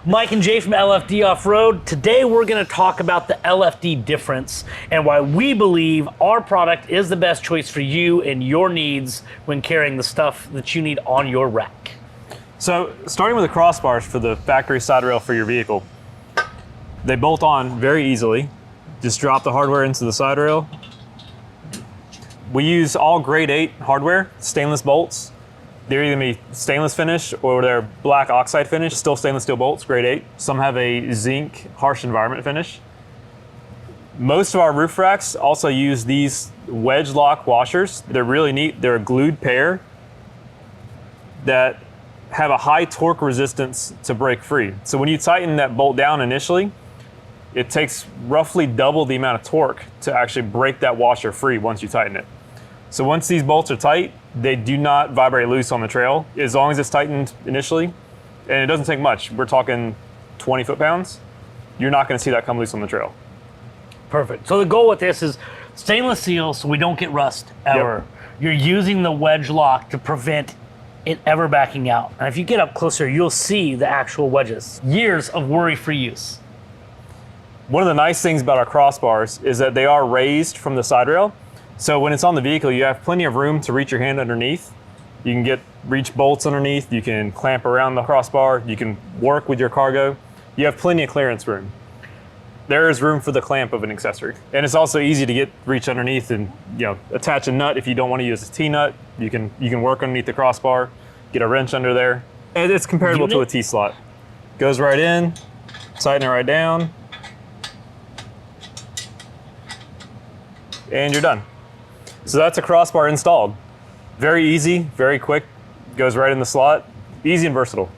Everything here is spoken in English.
Mike and Jay from LFD Off Road. Today we're going to talk about the LFD difference and why we believe our product is the best choice for you and your needs when carrying the stuff that you need on your rack. So starting with the crossbars for the factory side rail for your vehicle, they bolt on very easily. Just drop the hardware into the side rail. We use all grade 8 hardware, stainless bolts. They're either going to be stainless finish or they're black oxide finish, still stainless steel bolts, grade 8. Some have a zinc harsh environment finish. Most of our roof racks also use these wedge lock washers. They're really neat. They're a glued pair that have a high torque resistance to break free. So when you tighten that bolt down initially, it takes roughly double the amount of torque to actually break that washer free once you tighten it. So once these bolts are tight, they do not vibrate loose on the trail as long as it's tightened initially. And it doesn't take much. We're talking 20 foot-pounds. You're not going to see that come loose on the trail. Perfect. So the goal with this is stainless steel so we don't get rust ever. Yep. You're using the wedge lock to prevent it ever backing out. And if you get up closer, you'll see the actual wedges. Years of worry-free use. One of the nice things about our crossbars is that they are raised from the side rail. So when it's on the vehicle, you have plenty of room to reach your hand underneath. You can reach bolts underneath. You can clamp around the crossbar. You can work with your cargo. You have plenty of clearance room. There is room for the clamp of an accessory. And it's also easy to reach underneath and attach a nut if you don't want to use a T-nut. You can work underneath the crossbar, get a wrench under there. And it's comparable to a T-slot. Goes right in, tighten it right down, and you're done. So that's a crossbar installed. Very easy, very quick, goes right in the slot, easy and versatile.